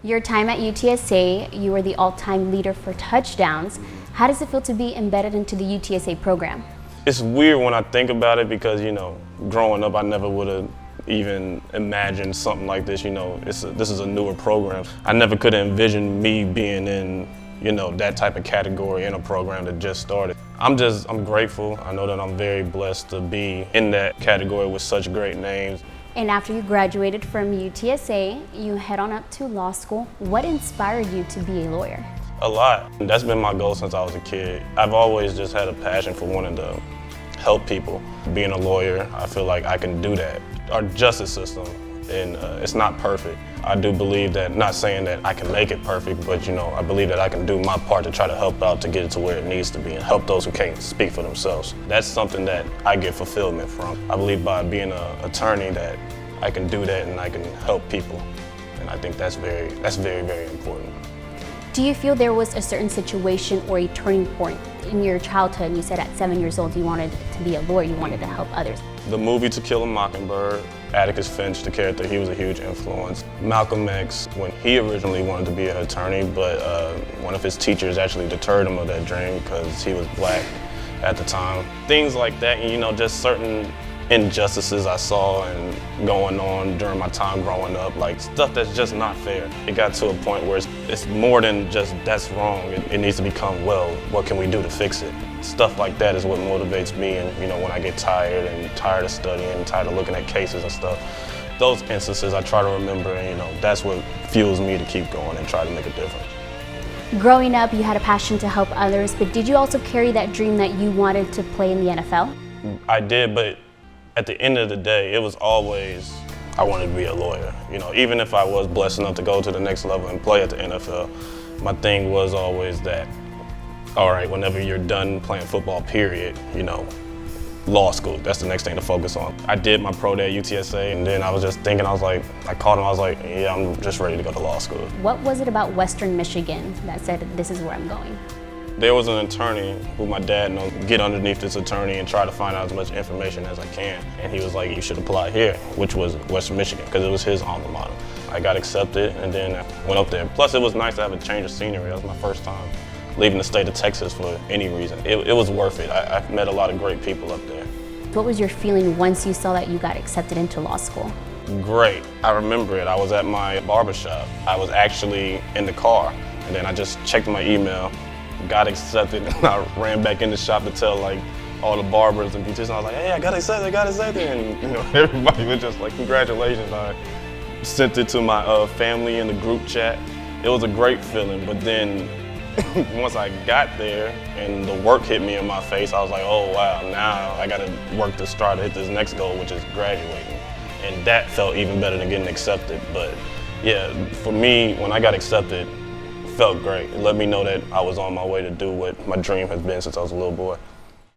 Your time at UTSA, you were the all-time leader for touchdowns. How does it feel to be embedded into the UTSA program? It's weird when I think about it because, growing up, I never would have even imagined something like this. This is a newer program. I never could have envisioned me being in, that type of category in a program that just started. I'm grateful. I know that I'm very blessed to be in that category with such great names. And after you graduated from UTSA, you head on up to law school. What inspired you to be a lawyer? A lot. That's been my goal since I was a kid. I've always just had a passion for wanting to help people. Being a lawyer, I feel like I can do that. Our justice system, and it's not perfect. I do believe that, not saying that I can make it perfect, but I believe that I can do my part to try to help out to get it to where it needs to be and help those who can't speak for themselves. That's something that I get fulfillment from. I believe by being an attorney that I can do that and I can help people. And I think that's very, very important. Do you feel there was a certain situation or a turning point in your childhood? You said at 7 years old you wanted to be a lawyer, you wanted to help others. The movie To Kill a Mockingbird, Atticus Finch, the character, he was a huge influence. Malcolm X, when he originally wanted to be an attorney, but one of his teachers actually deterred him of that dream because he was black at the time. Things like that, and just certain injustices I saw and going on during my time growing up, like stuff that's just not fair. It got to a point where it's more than just that's wrong. It needs to become, well, what can we do to fix it? Stuff like that is what motivates me, and when I get tired of studying, tired of looking at cases and stuff, those instances I try to remember, and that's what fuels me to keep going and try to make a difference. Growing up, you had a passion to help others, but did you also carry that dream that you wanted to play in the NFL? I did, but at the end of the day, it was always, I wanted to be a lawyer. Even if I was blessed enough to go to the next level and play at the NFL, my thing was always that, all right, whenever you're done playing football, period, law school, that's the next thing to focus on. I did my pro day at UTSA, and then I was just thinking, I called him, I was like, yeah, I'm just ready to go to law school. What was it about Western Michigan that said, this is where I'm going? There was an attorney who my dad knows, get underneath this attorney and try to find out as much information as I can. And he was like, you should apply here, which was Western Michigan, because it was his alma mater. I got accepted and then I went up there. Plus it was nice to have a change of scenery. That was my first time leaving the state of Texas for any reason. It was worth it. I met a lot of great people up there. What was your feeling once you saw that you got accepted into law school? Great. I remember it. I was at my barbershop. I was actually in the car, and then I just checked my email, got accepted, and I ran back in the shop to tell all the barbers and beauticians. I was like, hey, I got accepted, and everybody was just like, congratulations. I sent it to my family in the group chat. It was a great feeling, but then once I got there and the work hit me in my face, I was like, oh wow, now I gotta work to start to hit this next goal, which is graduating. And that felt even better than getting accepted. But yeah, for me, when I got accepted, felt great. It let me know that I was on my way to do what my dream has been since I was a little boy.